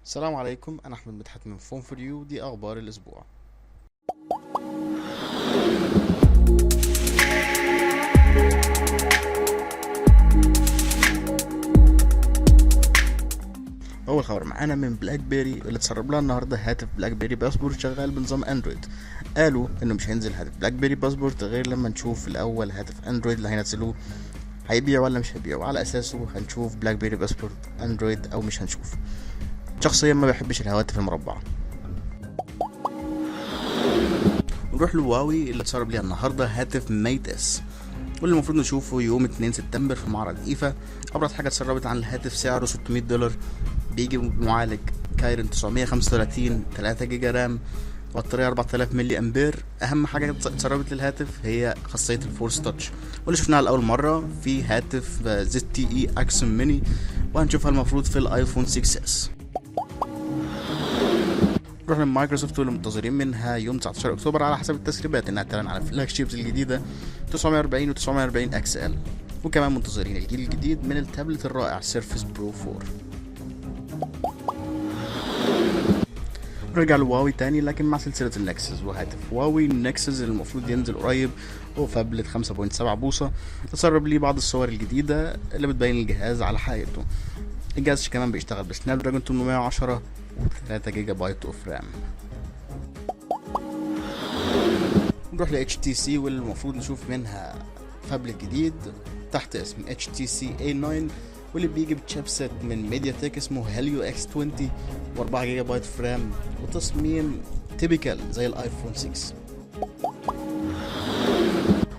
السلام عليكم، انا احمد مدحت من فون فور يو. دي اخبار الاسبوع. اول خبر معانا من بلاك بيري اللي اتسرب لها النهارده هاتف بلاك بيري باسبورت شغال بنظام اندرويد. قالوا انه مش هينزل هاتف بلاك بيري باسبورت غير لما نشوف الاول هاتف اندرويد اللي هينزلوه هيبيع ولا مش هيبيع، وعلى اساسه هنشوف بلاك بيري باسبورت اندرويد او مش هنشوف. شخصيا ما بحبش الهواتف المربعه. نروح لهواوي اللي اتسرب ليها النهارده هاتف ميت اس، واللي المفروض نشوفه يوم 2 سبتمبر في معرض ايفا. ابرز حاجه اتسربت عن الهاتف سعره $600، بيجي بمعالج كايرن 935 3 جيجا رام، بطاريه 4000 ملي امبير. اهم حاجه اتسربت للهاتف هي خاصيه الفورس تاتش، واللي شفناها لاول مره في هاتف زد تي اي اكسون ميني، وهنشوفها المفروض في الايفون 6 اس. نروح لمايكروسوفت واللي منتظرين منها يوم 19 اكتوبر على حسب التسريبات انها تعلن على الفلاج شيبس الجديده 940 و 940 اكس ال، وكمان منتظرين الجيل الجديد من التابلت الرائع سيرفس برو 4. رجع لهواوي تاني لكن مع سلسلة النكسس، وهاتف هواوي النكسس اللي المفروض ينزل قريب هو فابلت 5.7 بوصة. تسرب لي بعض الصور الجديدة اللي بتبين الجهاز على حقيقته. الجهاز كمان بيشتغل بسناب دراجون 810 و3 جيجا بايت اوف رام. نروح ل HTC واللي المفروض نشوف منها فابلت جديد تحت اسم HTC A9، واللي بيجي بتشيبسيت من ميديا تك اسمه هيليو اكس 20 و4 جيجا بايت فرام، وتصميم تيبيكال زي الايفون 6.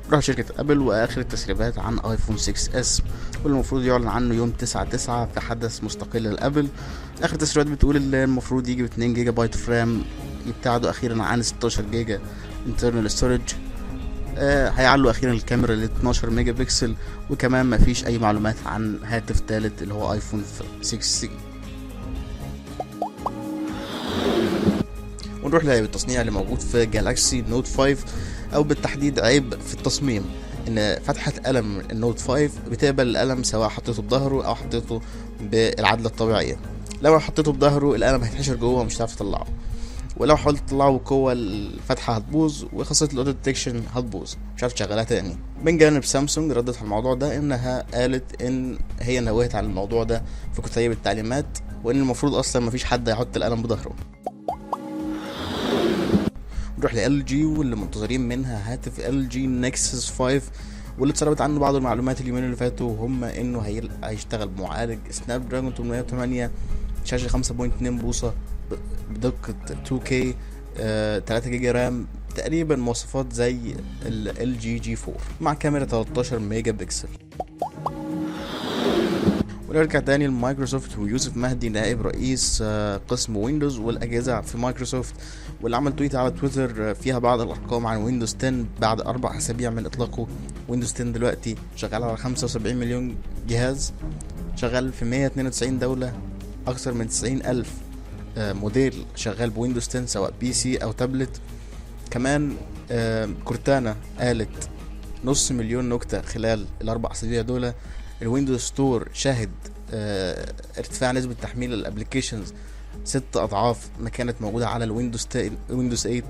نروح شركة ابل واخر التسريبات عن ايفون 6 اس، واللي المفروض يعلن عنه يوم 9/9 في حدث مستقل لابل. اخر التسريبات بتقول ان المفروض يجي ب 2 جيجا بايت فرام، يبتعدوا اخيرا عن 16 جيجا انترنال ستورج. هيعلوا اخيرا الكاميرا ل 12 ميجا بكسل، وكمان مفيش اي معلومات عن هاتف ثالث اللي هو ايفون 6 سي. ونروح لعيب التصنيع اللي موجود في جالاكسي نوت 5، او بالتحديد عيب في التصميم ان فتحة قلم النوت 5 بتقبل القلم سواء حطيته بظهره او حطيته بالعدلة الطبيعية. لو حطيته بظهره القلم هيتحشر جوه ومش هتعرف تطلعه، ولو حاولت تطلعه جوه الفتحه هتبوظ، وخاصه الاوتو ديتكشن هتبوظ مش عارف تشغلها تاني. من جانب سامسونج ردت على الموضوع ده انها قالت ان هي نوهت على الموضوع ده في كتيب التعليمات، وان المفروض اصلا مفيش حد هيحط القلم بظهره. نروح ل LG واللي منتظرين منها هاتف LG Nexus 5، واللي اتسربت عنه بعض المعلومات اليومين اللي فاتوا، وهم انه هيشتغل بمعالج سناب دراجون 808، شاشة 5.2 بوصة بدقة 2K، 3 جيجا رام، تقريبا مواصفات زي ال LG G4 مع كاميرا 13 ميجا بكسل. ونرجع تاني لمايكروسوفت ويوسف مهدي نائب رئيس قسم ويندوز والاجهزه في مايكروسوفت، واللي عمل تويت على تويتر فيها بعض الارقام عن ويندوز 10 بعد 4 اسابيع من اطلاقه. ويندوز 10 دلوقتي شغال على 75 مليون جهاز، شغال في 192 دوله، اكثر من 90 الف موديل شغال بويندوز 10 سواء بي سي او تابلت. كمان كورتانا قالت 500,000 نكتة خلال الأربع أسابيع دول. الويندوز ستور شاهد ارتفاع نسبة تحميل الابليكيشنز 6 أضعاف ما كانت موجودة على الويندوز ويندوز 8.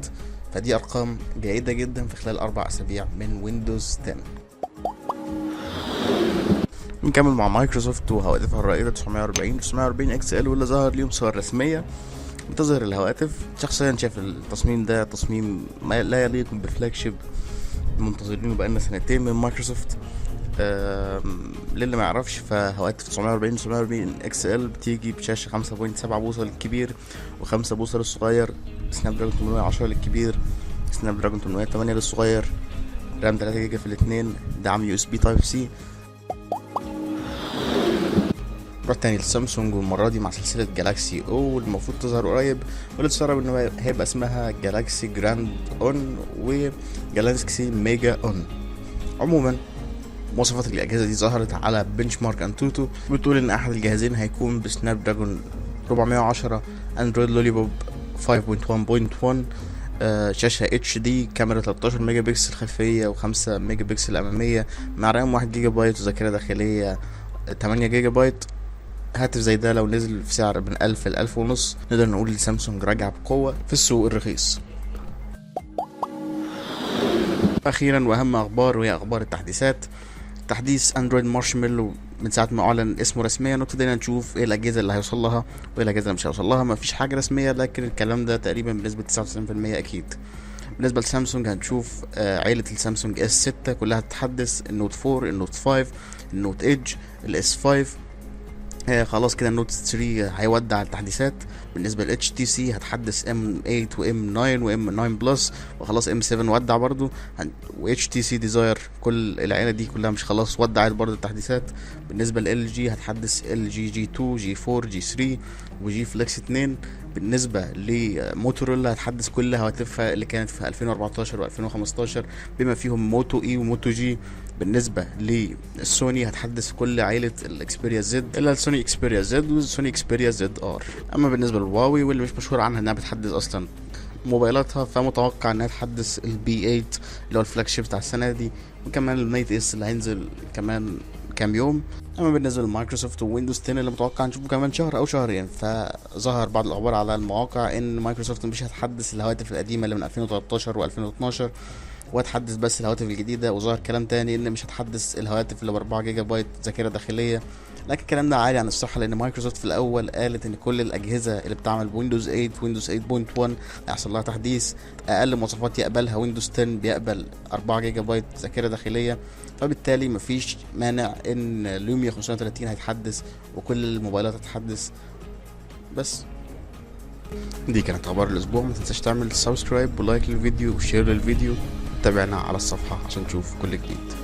فدي أرقام جيدة جدا في خلال 4 أسابيع من ويندوز 10. نكمل مع مايكروسوفت وهواتفها الرائدة 940 اكس ال، واللي ظهر ليهم صور رسمية بتظهر الهواتف. شخصيا شايف التصميم ده تصميم ما لا يليق بفلاج شيب منتظرينه بقالنا سنتين من مايكروسوفت. للي ما يعرفش، فهواتف 940 اكس ال بتيجي بشاشة 5.7 بوصة للكبير و5 بوصة للصغير، سناب دراجون 810 للكبير، سناب دراجون 808 للصغير، رام 3 جيجا في الاثنين، دعم يو اس بي تايب سي. رحت تاني لسامسونج، والمرة دي مع سلسلة جالاكسي او والمفروض تظهر قريب، واللي تستغرب انه هيبقى اسمها جالاكسي جراند اون وجالاكسي ميجا اون. عموما مواصفات الأجهزة دي ظهرت على بنش مارك انتوتو، بتقول ان احد الجهازين هيكون بسناب دراجون 410، اندرويد لوليبوب 5.1.1، شاشة اتش دي، كاميرا 13 ميجا بكسل خلفية و5 ميجا بكسل امامية، مع رام 1 جيجا بايت وذاكرة داخلية 8 جيجا بايت. هاتف زي ده لو نزل في سعر من 1000 ل 1500 نقدر نقول سامسونج راجعة بقوة في السوق الرخيص. اخيرا واهم اخبار، وهي اخبار التحديثات. تحديث اندرويد مارشميلو من ساعه ما اعلن اسمه رسميا وابتدينا نشوف ايه الاجهزه اللي هيوصل لها وايه الاجهزه اللي مش هيوصل لها. مفيش حاجه رسميه لكن الكلام ده تقريبا بنسبه 99% اكيد. بالنسبه لسامسونج هنشوف عيله السامسونج اس 6 كلها هتتحدث، النوت 4، النوت 5، النوت ايدج، الاس 5. خلاص كده النوت 3 هيودع التحديثات. بالنسبه ل HTC هتحدث M8 و M9 و M9 بلس، وخلاص M7 ودع برضو، و HTC ديزاير كل العيله دي كلها مش خلاص ودعت برضو التحديثات. بالنسبه ل LG هتحدث LG G2 G4 G3 وجي فليكس 2. بالنسبه لموتورولا هتحدث كل هواتفها اللي كانت في 2014 و2015 بما فيهم موتو اي وموتو جي. بالنسبه للسوني هتحدث كل عائله الاكسبيريا زد الا السوني اكسبيريا زد والسوني اكسبيريا زد ار. اما بالنسبه للهواوي واللي مش مشهور عنها انها بتحدث اصلا موبايلاتها، فمتوقع انها تحدث البي 8 اللي هو الفلاج شيب بتاع السنه دي، وكمان الميت اس اللي هينزل كمان كام يوم. اما بالنسبه لمايكروسوفت وويندوز 10 اللي متوقع نشوفه كمان شهر او شهرين، فظهر بعض الاخبار على المواقع ان مايكروسوفت مش هتحدث الهواتف القديمه اللي من 2013 و2012 وهتحدث بس الهواتف الجديده. وظهر كلام تاني ان مش هتحدث الهواتف اللي ب 4 جيجا بايت ذاكره داخليه، لكن الكلام ده عالي عن الصحه، لان مايكروسوفت في الاول قالت ان كل الاجهزه اللي بتعمل بويندوز 8 ويندوز 8.1 هيحصل لها تحديث. اقل مواصفات يقبلها ويندوز 10 بيقبل 4 جيجا بايت ذاكره داخليه، فبالتالي مفيش مانع ان لوميا 530 هيتحدث وكل الموبايلات هتتحدث. بس دي كانت اخبار الاسبوع. ما تنساش تعمل سبسكرايب ولايك للفيديو وشير للفيديو. تابعنا على الصفحه عشان تشوف كل جديد.